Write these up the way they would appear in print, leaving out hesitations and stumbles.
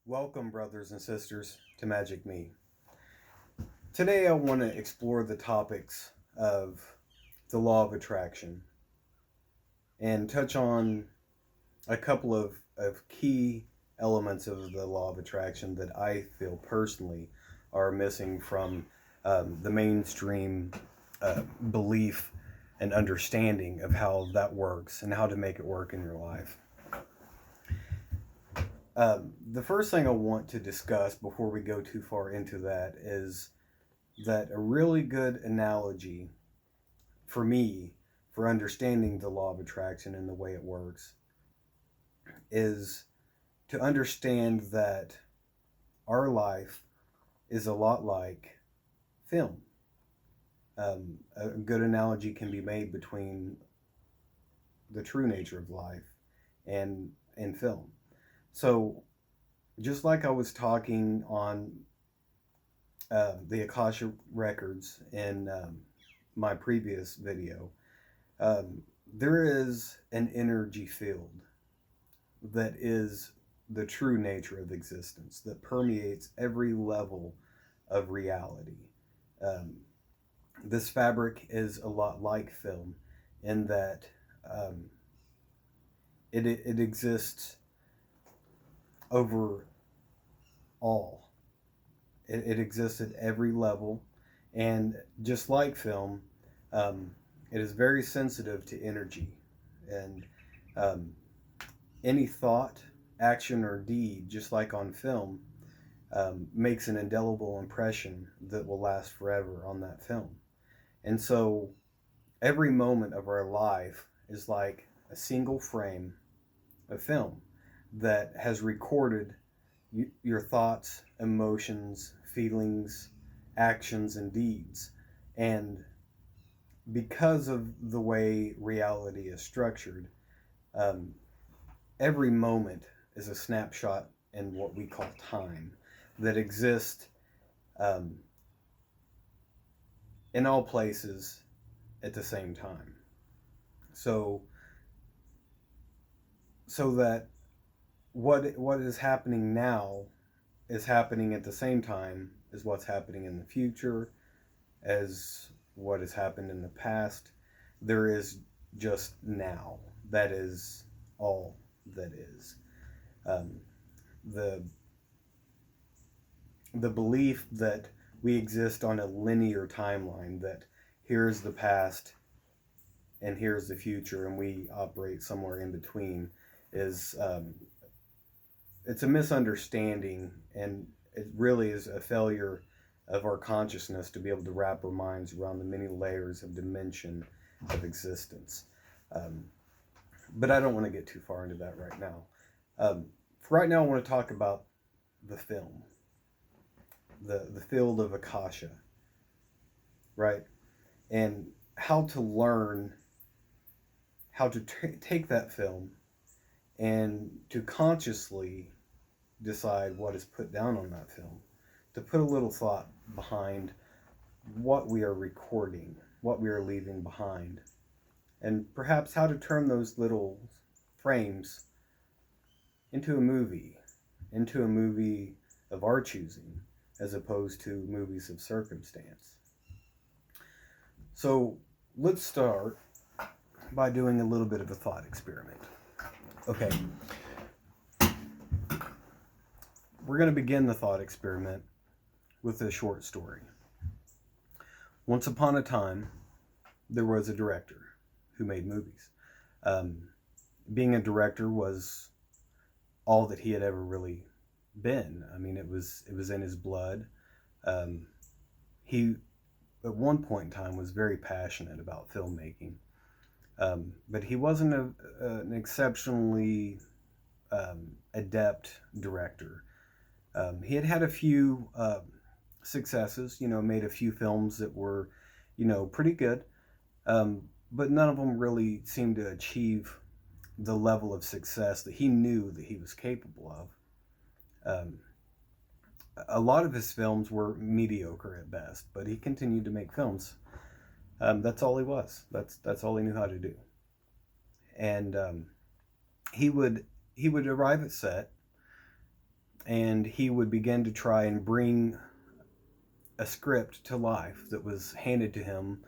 Welcome, brothers and sisters, to Magic Me. Today, I want to explore the topics of the law of attraction and touch on a couple of key elements of the law of attraction that I feel personally are missing from the mainstream belief and understanding of how that works and how to make it work in your life. The first thing I want to discuss before we go too far into that is that a really good analogy for me for understanding the law of attraction and the way it works is to understand that our life is a lot like film. A good analogy can be made between the true nature of life and film. So, just like I was talking on the Akasha records in my previous video, there is an energy field that is the true nature of existence that permeates every level of reality. Um, this fabric is a lot like film in that um, it exists over all. It exists at every level, and just like film, um, it is very sensitive to energy, and um, any thought, action, or deed, just like on film, makes an indelible impression that will last forever on that film. And so every moment of our life is like a single frame of film that has recorded your thoughts, emotions, feelings, actions, and deeds. And because of the way reality is structured, um, every moment is a snapshot in what we call time that exists um, in all places at the same time. So, so that what is happening now is happening at the same time as what's happening in the future, as what has happened in the past. There is just now. That is all that is. Um, the the belief that we exist on a linear timeline, that here's the past and here's the future, and we operate somewhere in between, is it's a misunderstanding, and it really is a failure of our consciousness to be able to wrap our minds around the many layers of dimension of existence. Um, but I don't want to get too far into that right now. For right now, I want to talk about the film, the field of Akasha, right? And how to learn how to take that film and to consciously decide what is put down on that film, to put a little thought behind what we are recording, what we are leaving behind, and perhaps how to turn those little frames into a movie of our choosing, as opposed to movies of circumstance. So let's start by doing a little bit of a thought experiment. Okay, we're going to begin the thought experiment with a short story. Once upon a time, there was a director who made movies. Um, Being a director was all that he had ever really been. I mean, it was in his blood. Um, he at one point in time was very passionate about filmmaking, but he wasn't an exceptionally adept director. He had had a few successes, made a few films that were, pretty good, but none of them really seemed to achieve the level of success that he knew that he was capable of. A lot of his films were mediocre at best, but he continued to make films. That's all he was. That's all he knew how to do. And he would arrive at set, and he would begin to try and bring a script to life that was handed to him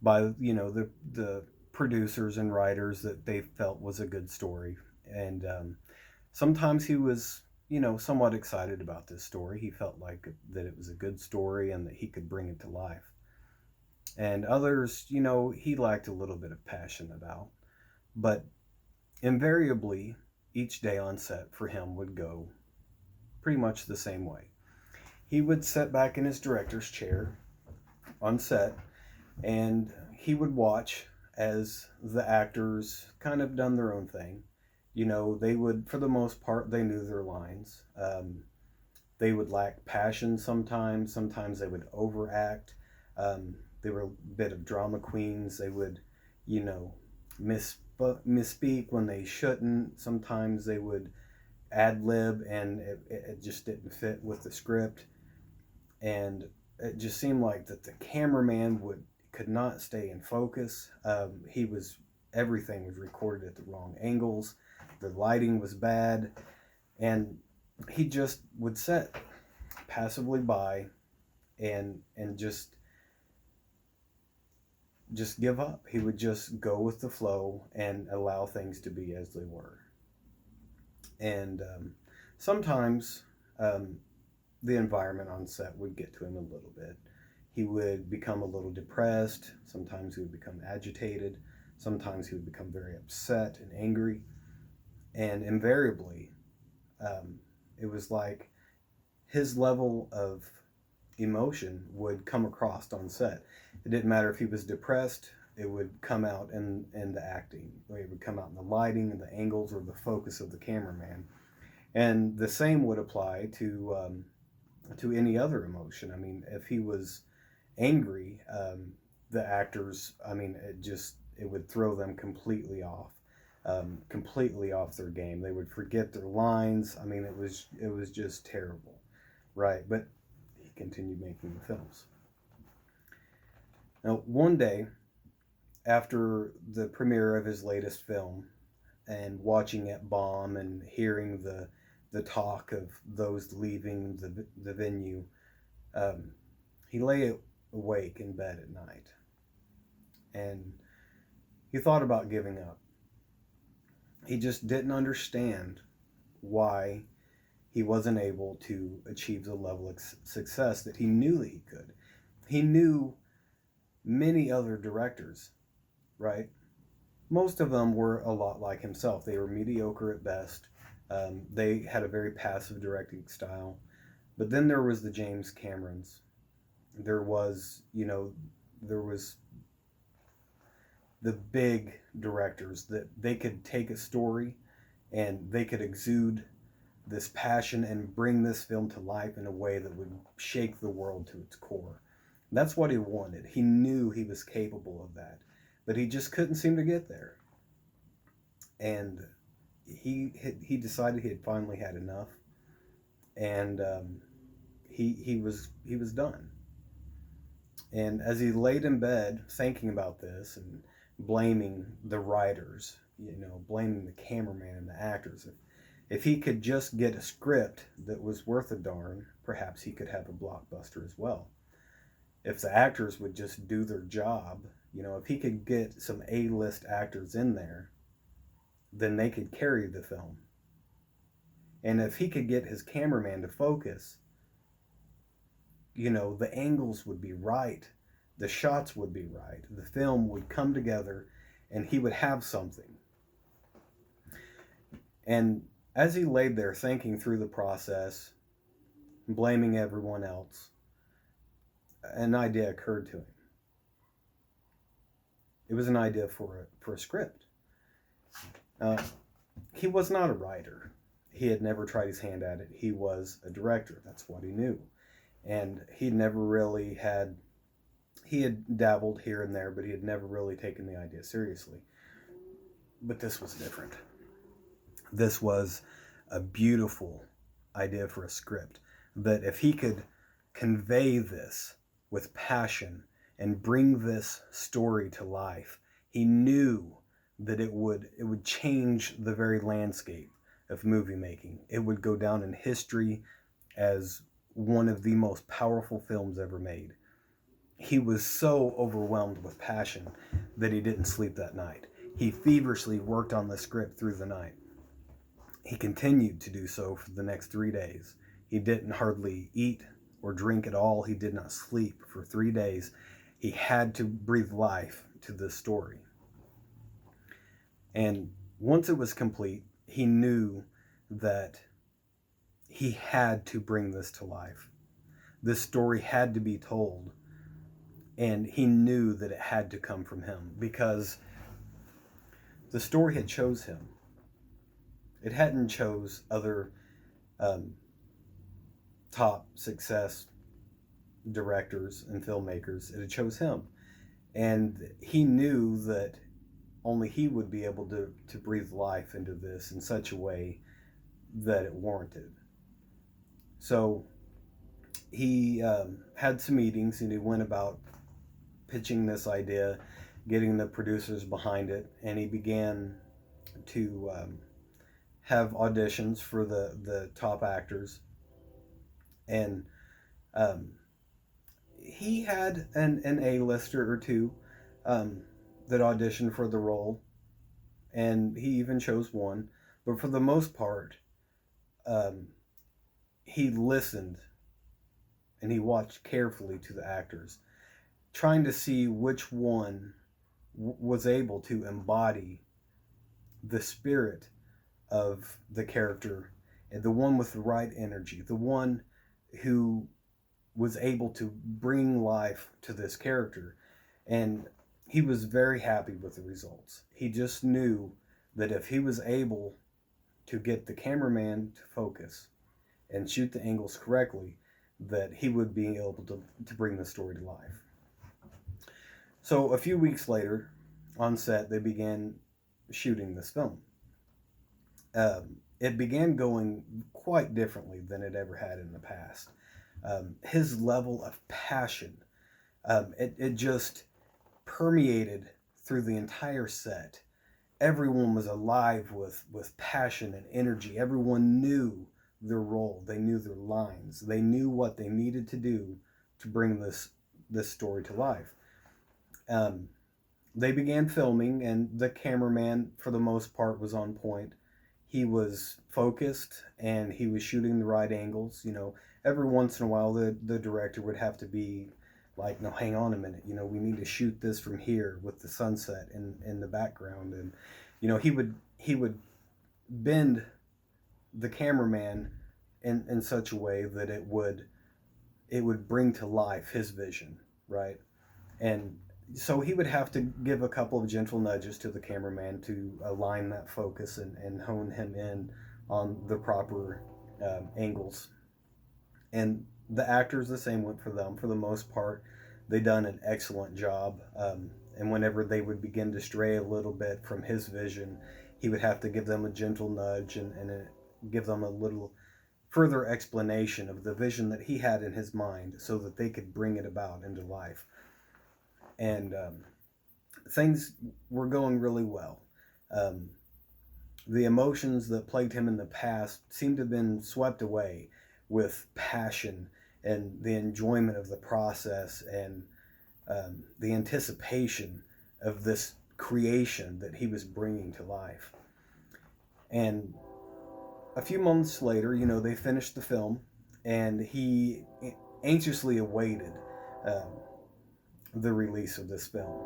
by the producers and writers that they felt was a good story. And sometimes he was somewhat excited about this story. He felt like that it was a good story and that he could bring it to life. And others, he lacked a little bit of passion about. But invariably, each day on set for him would go pretty much the same way. He would sit back in his director's chair on set, and he would watch as the actors kind of done their own thing. They would, for the most part, they knew their lines. They would lack passion sometimes. Sometimes they would overact. They were a bit of drama queens. They would, you know, misspeak when they shouldn't. Sometimes they would ad lib, and it just didn't fit with the script. And it just seemed like that the cameraman could not stay in focus. Everything was recorded at the wrong angles. The lighting was bad, and he just would sit passively by and just give up. He would just go with the flow and allow things to be as they were. And sometimes the environment on set would get to him a little bit. He would become a little depressed. Sometimes he would become agitated. Sometimes he would become very upset and angry. And invariably, it was like his level of emotion would come across on set. It didn't matter if he was depressed, it would come out in the acting. It would come out in the lighting and the angles or the focus of the cameraman. And the same would apply to any other emotion. I mean, if he was angry, the actors, I mean, it would throw them completely off their game. They would forget their lines. I mean, it was just terrible, right? But he continued making the films. Now, one day, after the premiere of his latest film, and watching it bomb and hearing the talk of those leaving the venue, he lay awake in bed at night, and he thought about giving up. He just didn't understand why he wasn't able to achieve the level of success that he knew that he could. He knew many other directors, right? Most of them were a lot like himself. They were mediocre at best. They had a very passive directing style. But then there was the James Camerons. There was the big directors that they could take a story and they could exude this passion and bring this film to life in a way that would shake the world to its core. That's what he wanted. He knew he was capable of that, but he just couldn't seem to get there. And he decided he had finally had enough, and he was done. And as he laid in bed thinking about this and blaming the writers, blaming the cameraman and the actors, if he could just get a script that was worth a darn, perhaps he could have a blockbuster as well. If the actors would just do their job, if he could get some A-list actors in there, then they could carry the film. And if he could get his cameraman to focus, the angles would be right, the shots would be right, the film would come together, and he would have something. And as he laid there thinking through the process, blaming everyone else, an idea occurred to him. It was an idea for a script. He was not a writer. He had never tried his hand at it. He was a director. That's what he knew. And he had dabbled here and there, but he had never really taken the idea seriously. But this was different. This was a beautiful idea for a script, that if he could convey this with passion and bring this story to life, he knew that it would change the very landscape of movie making. It would go down in history as one of the most powerful films ever made. He was so overwhelmed with passion that he didn't sleep that night. He feverishly worked on the script through the night. He continued to do so for the next 3 days. He didn't hardly eat or drink at all. He did not sleep for 3 days. He had to breathe life to this story. And once it was complete, he knew that he had to bring this to life. This story had to be told. And he knew that it had to come from him because the story had chose him. It hadn't chose other top success directors and filmmakers. It had chose him. And he knew that only he would be able to breathe life into this in such a way that it warranted. So he had some meetings and he went about pitching this idea, getting the producers behind it, and he began to have auditions for the top actors. And he had an A-lister or two that auditioned for the role, and he even chose one. But for the most part, he listened and he watched carefully to the actors, trying to see which one was able to embody the spirit of the character, and the one with the right energy, the one who was able to bring life to this character. And he was very happy with the results. He just knew that if he was able to get the cameraman to focus and shoot the angles correctly, that he would be able to bring the story to life. So a few weeks later, on set, they began shooting this film. It began going quite differently than it ever had in the past. His level of passion, it just permeated through the entire set. Everyone was alive with passion and energy. Everyone knew their role. They knew their lines. They knew what they needed to do to bring this story to life. They began filming, and the cameraman, for the most part, was on point. He was focused, and he was shooting the right angles. Every once in a while, the director would have to be like, no, hang on a minute. We need to shoot this from here with the sunset in the background. And, he would bend the cameraman in such a way that it would bring to life his vision, right? And so he would have to give a couple of gentle nudges to the cameraman to align that focus and hone him in on the proper angles. And the actors, the same went for them. For the most part, they done an excellent job. And whenever they would begin to stray a little bit from his vision, he would have to give them a gentle nudge and give them a little further explanation of the vision that he had in his mind so that they could bring it about into life. And things were going really well. The emotions that plagued him in the past seemed to have been swept away with passion and the enjoyment of the process and the anticipation of this creation that he was bringing to life. And a few months later, they finished the film, and he anxiously awaited the release of this film.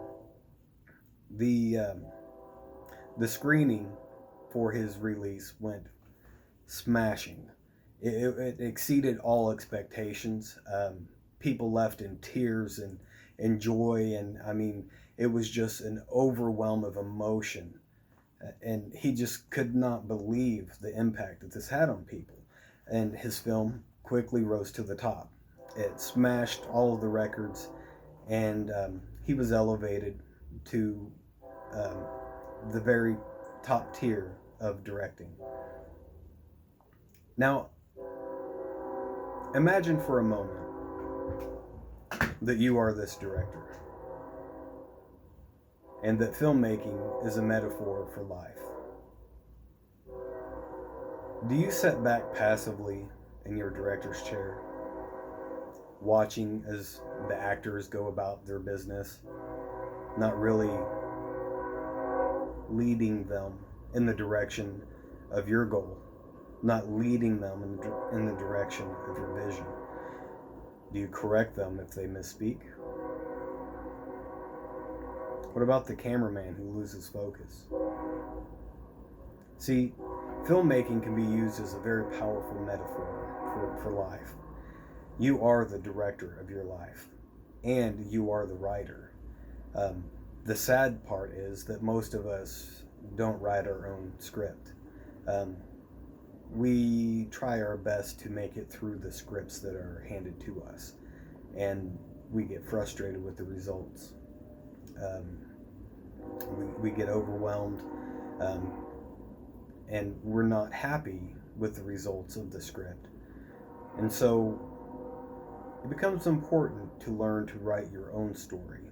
The screening for his release went smashing. It exceeded all expectations. People left in tears and joy, and I mean, it was just an overwhelm of emotion. And he just could not believe the impact that this had on people. And his film quickly rose to the top. It smashed all of the records, and he was elevated to the very top tier of directing. Now, imagine for a moment that you are this director, and that filmmaking is a metaphor for life. Do you sit back passively in your director's chair, watching as the actors go about their business, not really leading them in the direction of your goal, not leading them in the direction of your vision? Do you correct them if they misspeak? What about the cameraman who loses focus? See, filmmaking can be used as a very powerful metaphor for life. You are the director of your life, and you are the writer. The sad part is that most of us don't write our own script. We try our best to make it through the scripts that are handed to us, and we get frustrated with the results. We get overwhelmed, and we're not happy with the results of the script. And so it becomes important to learn to write your own story,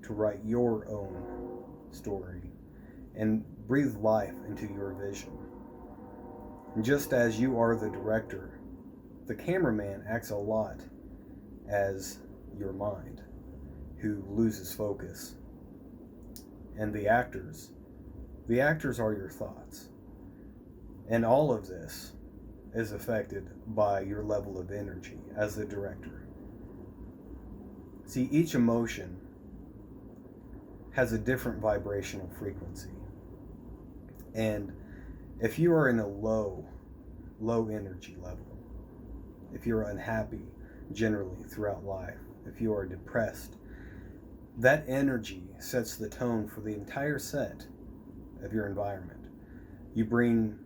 to write your own story, and breathe life into your vision. And just as you are the director, the cameraman acts a lot as your mind, who loses focus. And the actors are your thoughts. And all of this is affected by your level of energy as the director. See, each emotion has a different vibrational frequency. And if you are in a low energy level, if you're unhappy generally throughout life, if you are depressed, that energy sets the tone for the entire set of your environment. You bring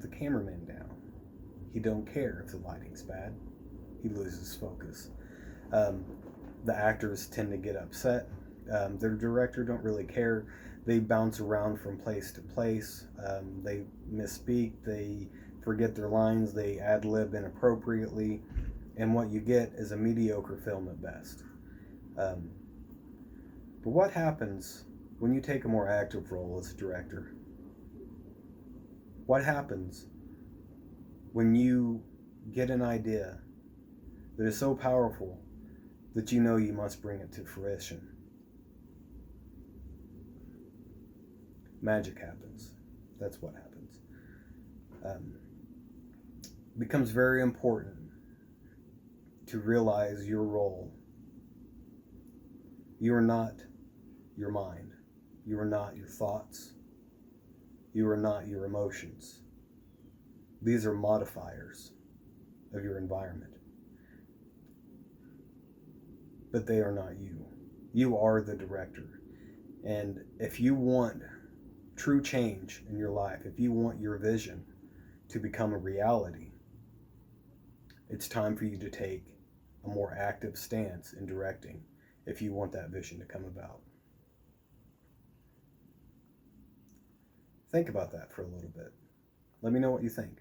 the cameraman down. He don't care if the lighting's bad. He loses focus. The actors tend to get upset. Their director don't really care. They bounce around from place to place. They misspeak. They forget their lines. They ad-lib inappropriately. And what you get is a mediocre film at best. But what happens when you take a more active role as a director? What happens when you get an idea that is so powerful that you know you must bring it to fruition? Magic happens. That's what happens. It becomes very important to realize your role. You are not your mind. You are not your thoughts. You are not your emotions. These are modifiers of your environment. But they are not you. You are the director. And if you want true change in your life, if you want your vision to become a reality, it's time for you to take a more active stance in directing if you want that vision to come about. Think about that for a little bit. Let me know what you think.